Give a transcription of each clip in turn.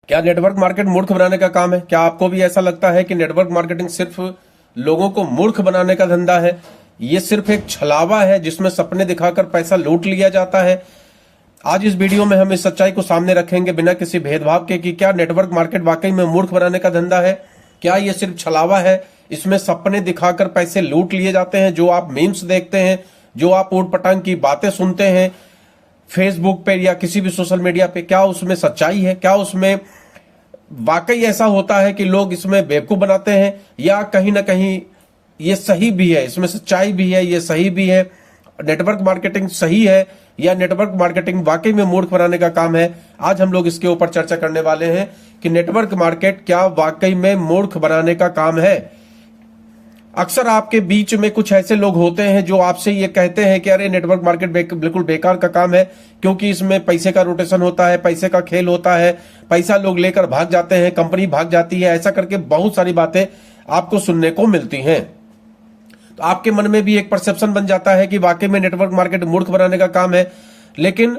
क्या network market मूर्ख बनाने का काम है? क्या आपको भी ऐसा लगता है कि नेटवर्क मार्केटिंग सिर्फ लोगों को मूर्ख बनाने का धंधा है? ये सिर्फ एक छलावा है जिसमें सपने दिखाकर पैसा लूट लिया जाता है। आज इस वीडियो में हम इस सच्चाई को सामने रखेंगे बिना किसी भेदभाव के कि क्या नेटवर्क मार्केट वाकई में मूर्ख बनाने का धंधा है? क्या ये सिर्फ छलावा है, इसमें सपने दिखाकर पैसे लूट लिए जाते हैं? जो आप मीम्स देखते हैं, जो आप ऊट पटांग की बातें सुनते हैं फेसबुक पे या किसी भी सोशल मीडिया पे, क्या उसमें सच्चाई है? क्या उसमें वाकई ऐसा होता है कि लोग इसमें बेवकूफ बनाते हैं, या कहीं ना कहीं ये सही भी है, इसमें सच्चाई भी है, ये सही भी है? नेटवर्क मार्केटिंग सही है या नेटवर्क मार्केटिंग वाकई में मूर्ख बनाने का काम है? आज हम लोग इसके ऊपर चर्चा करने वाले हैं कि नेटवर्क मार्केट क्या वाकई में मूर्ख बनाने का काम है। अक्सर आपके बीच में कुछ ऐसे लोग होते हैं जो आपसे ये कहते हैं कि अरे नेटवर्क मार्केट बिल्कुल बेकार का काम है, क्योंकि इसमें पैसे का रोटेशन होता है, पैसे का खेल होता है, पैसा लोग लेकर भाग जाते हैं, कंपनी भाग जाती है, ऐसा करके बहुत सारी बातें आपको सुनने को मिलती हैं। तो आपके मन में भी एक परसेप्शन बन जाता है कि वाकई में नेटवर्क मार्केट मूर्ख बनाने का काम है। लेकिन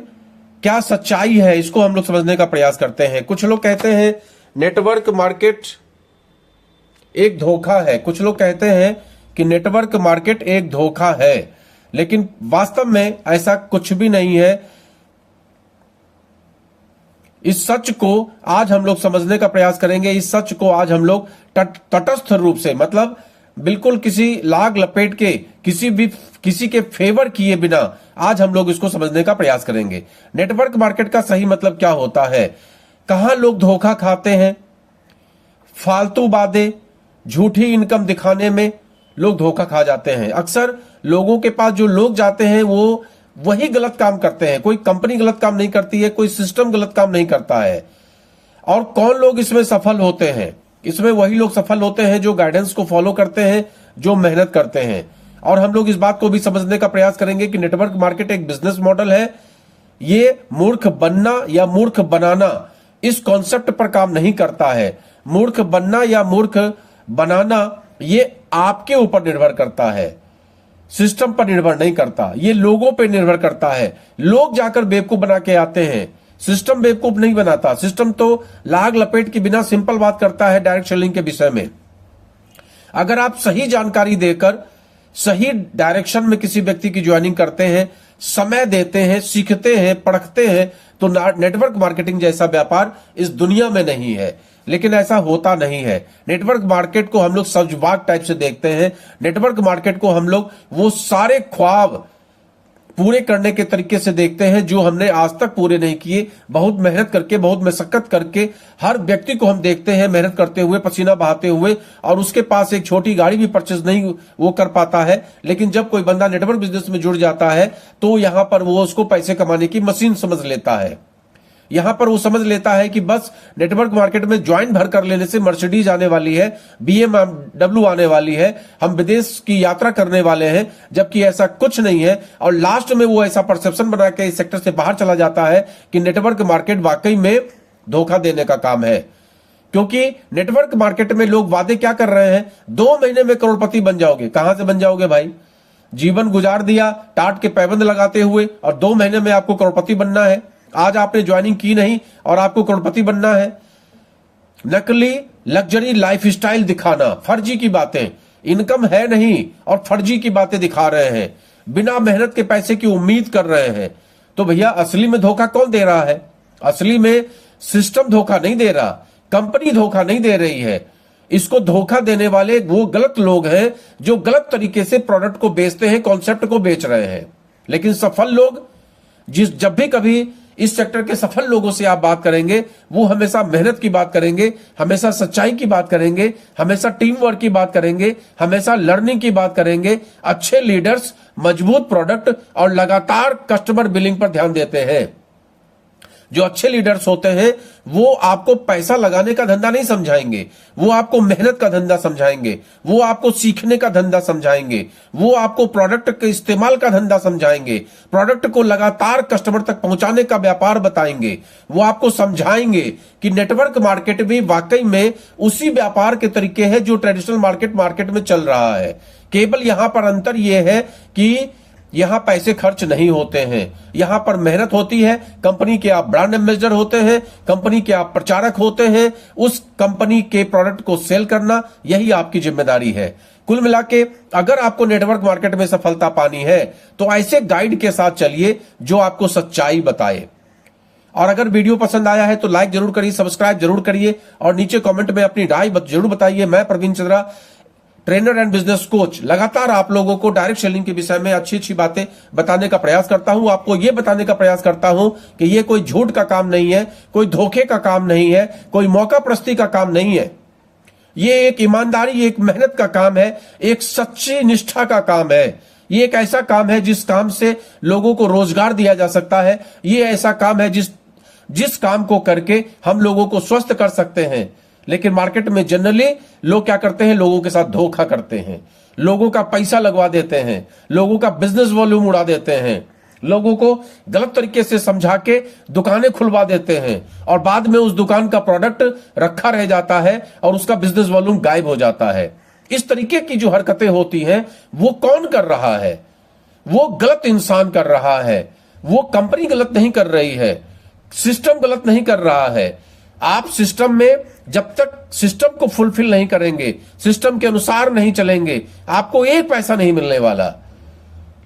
क्या सच्चाई है, इसको हम लोग समझने का प्रयास करते हैं। कुछ लोग कहते हैं नेटवर्क मार्केट एक धोखा है, कुछ लोग कहते हैं कि नेटवर्क मार्केट एक धोखा है, लेकिन वास्तव में ऐसा कुछ भी नहीं है। इस सच को आज हम लोग समझने का प्रयास करेंगे। इस सच को आज हम लोग तटस्थ रूप से, मतलब बिल्कुल किसी लाग लपेट के, किसी के फेवर किए बिना आज हम लोग इसको समझने का प्रयास करेंगे। नेटवर्क मार्केट का सही मतलब क्या होता है, कहां लोग धोखा खाते हैं, फालतू बातें, झूठी इनकम दिखाने में लोग धोखा खा जाते हैं। अक्सर लोगों के पास जो लोग जाते हैं वो वही गलत काम करते हैं। कोई कंपनी गलत काम नहीं करती है, कोई सिस्टम गलत काम नहीं करता है। और कौन लोग इसमें सफल होते हैं? इसमें वही लोग सफल होते हैं जो गाइडेंस को फॉलो करते हैं, जो मेहनत करते हैं। और हम लोग इस बात को भी समझने का प्रयास करेंगे कि नेटवर्क मार्केट एक बिजनेस मॉडल है। ये मूर्ख बनना या मूर्ख बनाना इस कॉन्सेप्ट पर काम नहीं करता है। मूर्ख बनना या मूर्ख बनाना ये आपके ऊपर निर्भर करता है, सिस्टम पर निर्भर नहीं करता। ये लोगों पर निर्भर करता है। लोग जाकर बेवकूफ बना के आते हैं, सिस्टम बेवकूफ नहीं बनाता। सिस्टम तो लाग लपेट के बिना सिंपल बात करता है डायरेक्ट सेलिंग के विषय में। अगर आप सही जानकारी देकर सही डायरेक्शन में किसी व्यक्ति की ज्वाइनिंग करते हैं, समय देते हैं, सीखते हैं, पढ़ते हैं, तो नेटवर्क मार्केटिंग जैसा व्यापार इस दुनिया में नहीं है। लेकिन ऐसा होता नहीं है। नेटवर्क मार्केट को हम लोग सब्जबाग टाइप से देखते हैं। नेटवर्क मार्केट को हम लोग वो सारे ख्वाब पूरे करने के तरीके से देखते हैं जो हमने आज तक पूरे नहीं किए। बहुत मेहनत करके, बहुत मशक्कत करके हर व्यक्ति को हम देखते हैं मेहनत करते हुए, पसीना बहाते हुए, और उसके पास एक छोटी गाड़ी भी परचेज नहीं वो कर पाता है। लेकिन जब कोई बंदा नेटवर्क बिजनेस में जुड़ जाता है तो यहां पर वो उसको पैसे कमाने की मशीन समझ लेता है। यहां पर वो समझ लेता है कि बस नेटवर्क मार्केट में ज्वाइन भर कर लेने से मर्सिडीज आने वाली है, BMW आने वाली है, हम विदेश की यात्रा करने वाले हैं, जबकि ऐसा कुछ नहीं है। और लास्ट में वो ऐसा परसेप्शन बना के इस सेक्टर से बाहर चला जाता है कि नेटवर्क मार्केट वाकई में धोखा देने का काम है। क्योंकि नेटवर्क मार्केट में लोग वादे क्या कर रहे हैं, 2 महीने में करोड़पति बन जाओगे। कहां से बन जाओगे भाई? जीवन गुजार दिया टाट के पैबंद लगाते हुए, और 2 महीने में आपको करोड़पति बनना है। आज आपने ज्वाइनिंग की नहीं और आपको करोड़पति बनना है। नकली लग्जरी लाइफस्टाइल दिखाना, फर्जी की बातें, इनकम है नहीं और फर्जी की बातें दिखा रहे हैं, बिना मेहनत के पैसे की उम्मीद कर रहे हैं। तो भैया असली में धोखा कौन दे रहा है? असली में सिस्टम धोखा नहीं दे रहा, कंपनी धोखा नहीं दे रही है। इसको धोखा देने वाले वो गलत लोग हैं जो गलत तरीके से प्रोडक्ट को बेचते हैं, कॉन्सेप्ट को बेच रहे हैं। लेकिन सफल लोग, जब भी कभी इस सेक्टर के सफल लोगों से आप बात करेंगे, वो हमेशा मेहनत की बात करेंगे, हमेशा सच्चाई की बात करेंगे, हमेशा टीम वर्क की बात करेंगे, हमेशा लर्निंग की बात करेंगे। अच्छे लीडर्स, मजबूत प्रोडक्ट और लगातार कस्टमर बिलिंग पर ध्यान देते हैं। जो अच्छे लीडर्स होते हैं वो आपको पैसा लगाने का धंधा नहीं समझाएंगे, वो आपको मेहनत का धंधा समझाएंगे, वो आपको सीखने का धंधा समझाएंगे, वो आपको प्रोडक्ट के इस्तेमाल का धंधा समझाएंगे, प्रोडक्ट को लगातार कस्टमर तक पहुंचाने का व्यापार बताएंगे। वो आपको समझाएंगे कि नेटवर्क मार्केट भी वाकई में उसी व्यापार के तरीके हैं जो ट्रेडिशनल मार्केट में चल रहा है। केवल यहां पर अंतर यह है कि यहां पैसे खर्च नहीं होते हैं, यहां पर मेहनत होती है। कंपनी के आप ब्रांड एम्बेसडर होते हैं, कंपनी के आप प्रचारक होते हैं, उस कंपनी के प्रोडक्ट को सेल करना यही आपकी जिम्मेदारी है। कुल मिला के अगर आपको नेटवर्क मार्केट में सफलता पानी है तो ऐसे गाइड के साथ चलिए जो आपको सच्चाई बताए। और अगर वीडियो पसंद आया है तो लाइक जरूर करिए, सब्सक्राइब जरूर करिए और नीचे कमेंट में अपनी राय जरूर बताइए। मैं Praveen Chandra, trainer and business coach, लगातार आप लोगों को डायरेक्ट सेलिंग के विषय में अच्छी अच्छी बातें बताने का प्रयास करता हूं। आपको यह बताने का प्रयास करता हूं कि यह कोई झूठ का काम नहीं है, कोई धोखे का काम नहीं है, कोई मौका प्रस्ती का काम नहीं है। यह एक ईमानदारी, एक मेहनत का काम है, एक सच्ची निष्ठा का काम है। ये एक ऐसा काम है जिस काम से लोगों को रोजगार दिया जा सकता है। ये ऐसा काम है जिस काम को करके हम लोगों को स्वस्थ कर सकते हैं। लेकिन मार्केट में जनरली लोग क्या करते हैं, लोगों के साथ धोखा करते हैं, लोगों का पैसा लगवा देते हैं, लोगों का बिजनेस वॉल्यूम उड़ा देते हैं, लोगों को गलत तरीके से समझा के दुकानें खुलवा देते हैं और बाद में उस दुकान का प्रोडक्ट रखा रह जाता है और उसका बिजनेस वॉल्यूम गायब हो जाता है। इस तरीके की जो हरकतें होती हैं वो कौन कर रहा है? वो गलत इंसान कर रहा है। वो कंपनी गलत नहीं कर रही है, सिस्टम गलत नहीं कर रहा है। आप सिस्टम में जब तक सिस्टम को फुलफिल नहीं करेंगे, सिस्टम के अनुसार नहीं चलेंगे, आपको एक पैसा नहीं मिलने वाला।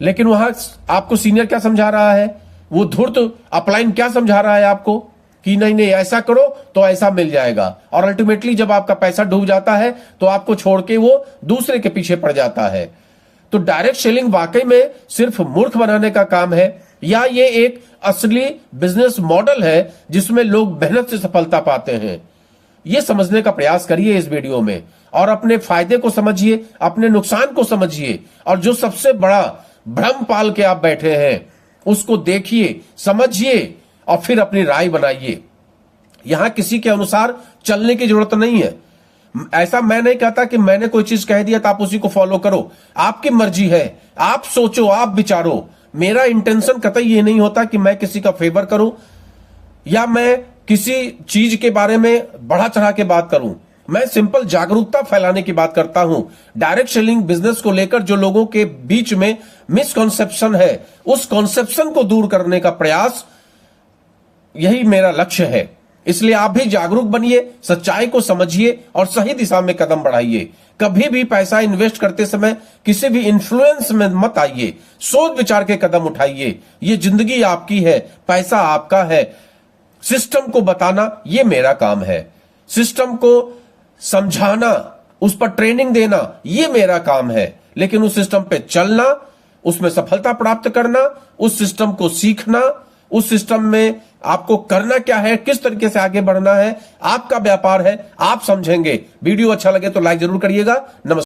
लेकिन वहां आपको सीनियर क्या समझा रहा है, वो धूर्त अपलाइन क्या समझा रहा है आपको कि नहीं नहीं ऐसा करो तो ऐसा मिल जाएगा। और अल्टीमेटली जब आपका पैसा डूब जाता है तो आपको छोड़ के वो दूसरे के पीछे पड़ जाता है। तो डायरेक्ट सेलिंग वाकई में सिर्फ मूर्ख बनाने का काम है या ये एक असली बिजनेस मॉडल है जिसमें लोग मेहनत से सफलता पाते हैं? ये समझने का प्रयास करिए इस वीडियो में और अपने फायदे को समझिए, अपने नुकसान को समझिए और जो सबसे बड़ा भ्रम पाल के आप बैठे हैं उसको देखिए, समझिए और फिर अपनी राय बनाइए। यहां किसी के अनुसार चलने की जरूरत नहीं है। ऐसा मैं नहीं कहता कि मैंने कोई चीज कह दिया तो आप उसी को फॉलो करो, आपकी मर्जी है, आप सोचो, आप विचारो। मेरा इंटेंशन कतई ये नहीं होता कि मैं किसी का फेवर करूं या मैं किसी चीज के बारे में बढ़ा चढ़ा के बात करूं। मैं सिंपल जागरूकता फैलाने की बात करता हूं। डायरेक्ट सेलिंग बिजनेस को लेकर जो लोगों के बीच में मिसकॉन्सेप्शन है, उस कॉन्सेप्शन को दूर करने का प्रयास, यही मेरा लक्ष्य है। इसलिए आप भी जागरूक बनिए, सच्चाई को समझिए और सही दिशा में कदम बढ़ाइए। कभी भी पैसा इन्वेस्ट करते समय किसी भी इन्फ्लुएंस में मत आइए, सोच विचार के कदम उठाइए। ये जिंदगी आपकी है, पैसा आपका है। सिस्टम को बताना ये मेरा काम है, सिस्टम को समझाना, उस पर ट्रेनिंग देना ये मेरा काम है। लेकिन उस सिस्टम पे चलना, उसमें सफलता प्राप्त करना, उस सिस्टम को सीखना, उस सिस्टम में आपको करना क्या है, किस तरीके से आगे बढ़ना है, आपका व्यापार है, आप समझेंगे। वीडियो अच्छा लगे तो लाइक जरूर करिएगा। नमस्कार।